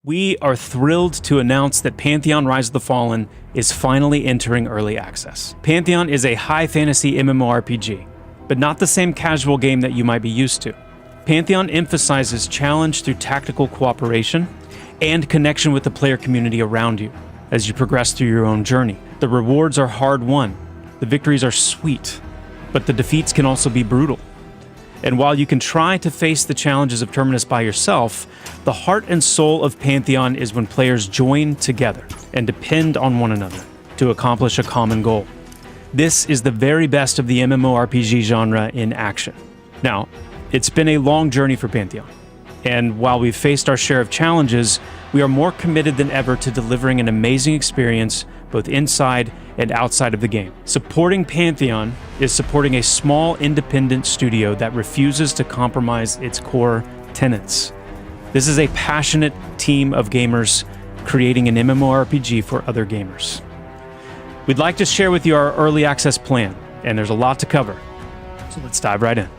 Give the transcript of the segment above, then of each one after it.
We are thrilled to announce that Pantheon Rise of the Fallen is finally entering early access. Pantheon is a high fantasy MMORPG, but not the same casual game that you might be used to. Pantheon emphasizes challenge through tactical cooperation and connection with the player community around you as you progress through your own journey. The rewards are hard-won, the victories are sweet, but the defeats can also be brutal. And while you can try to face the challenges of Terminus by yourself, the heart and soul of Pantheon is when players join together and depend on one another to accomplish a common goal. This is the very best of the MMORPG genre in action. Now, it's been a long journey for Pantheon, and while we've faced our share of challenges, we are more committed than ever to delivering an amazing experience both inside and outside of the game. Supporting Pantheon is supporting a small independent studio that refuses to compromise its core tenets. This is a passionate team of gamers creating an MMORPG for other gamers. We'd like to share with you our early access plan, and there's a lot to cover, so let's dive right in.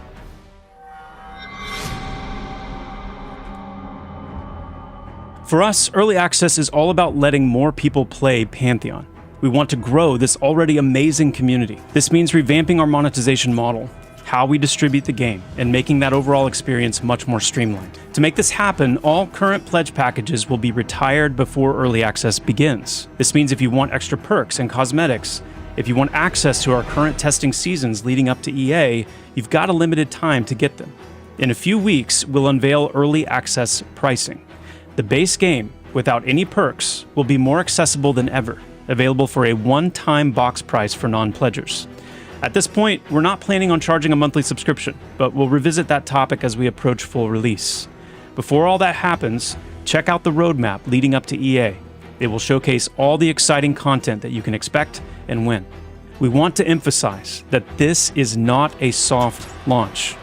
For us, early access is all about letting more people play Pantheon. We want to grow this already amazing community. This means revamping our monetization model, how we distribute the game, and making that overall experience much more streamlined. To make this happen, all current pledge packages will be retired before early access begins. This means if you want extra perks and cosmetics, if you want access to our current testing seasons leading up to EA, you've got a limited time to get them. In a few weeks, we'll unveil early access pricing. The base game, without any perks, will be more accessible than ever, available for a one-time box price for non-pledgers. At this point, we're not planning on charging a monthly subscription, but we'll revisit that topic as we approach full release. Before all that happens, check out the roadmap leading up to EA. It will showcase all the exciting content that you can expect and when. We want to emphasize that this is not a soft launch.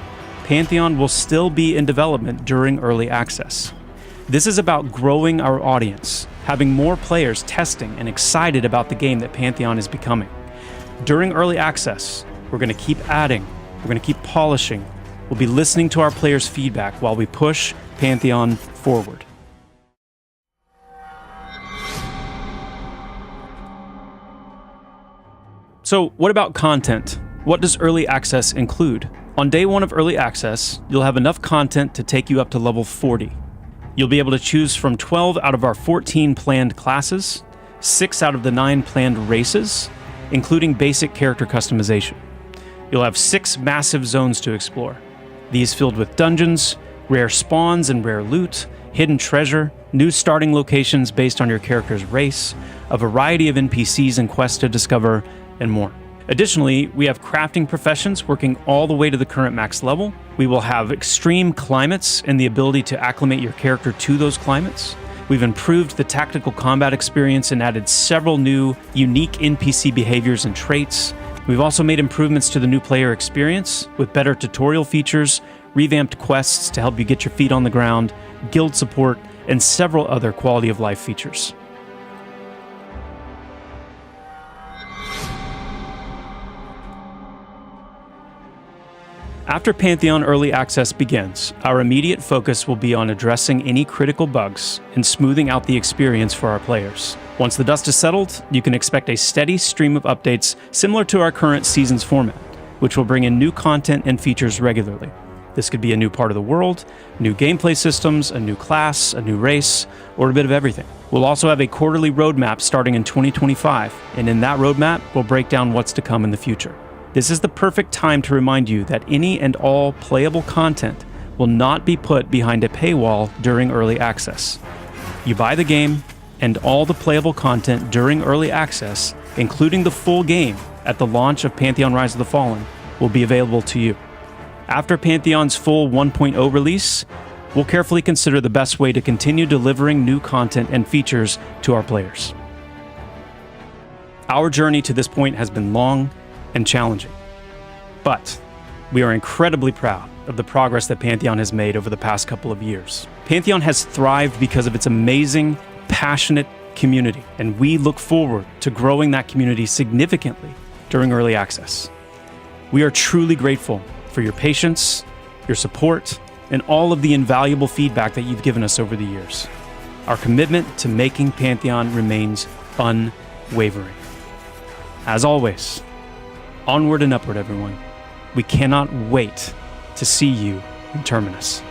Pantheon will still be in development during early access. This is about growing our audience, having more players testing and excited about the game that Pantheon is becoming. During early access, we're going to keep adding, we're going to keep polishing, we'll be listening to our players' feedback while we push Pantheon forward. So, what about content? What does early access include? On day one of early access, you'll have enough content to take you up to level 40. You'll be able to choose from 12 out of our 14 planned classes, 6 out of the 9 planned races, including basic character customization. You'll have 6 massive zones to explore, these filled with dungeons, rare spawns and rare loot, hidden treasure, new starting locations based on your character's race, a variety of NPCs and quests to discover, and more. Additionally, we have crafting professions working all the way to the current max level. We will have extreme climates and the ability to acclimate your character to those climates. We've improved the tactical combat experience and added several new, unique NPC behaviors and traits. We've also made improvements to the new player experience with better tutorial features, revamped quests to help you get your feet on the ground, guild support, and several other quality of life features. After Pantheon Early Access begins, our immediate focus will be on addressing any critical bugs and smoothing out the experience for our players. Once the dust is settled, you can expect a steady stream of updates similar to our current season's format, which will bring in new content and features regularly. This could be a new part of the world, new gameplay systems, a new class, a new race, or a bit of everything. We'll also have a quarterly roadmap starting in 2025, and in that roadmap, we'll break down what's to come in the future. This is the perfect time to remind you that any and all playable content will not be put behind a paywall during early access. You buy the game, and all the playable content during early access, including the full game at the launch of Pantheon Rise of the Fallen, will be available to you. After Pantheon's full 1.0 release, we'll carefully consider the best way to continue delivering new content and features to our players. Our journey to this point has been long and challenging, but we are incredibly proud of the progress that Pantheon has made over the past couple of years. Pantheon has thrived because of its amazing, passionate community, and we look forward to growing that community significantly during early access. We are truly grateful for your patience, your support, and all of the invaluable feedback that you've given us over the years. Our commitment to making Pantheon remains unwavering. As always, onward and upward, everyone. We cannot wait to see you in Terminus.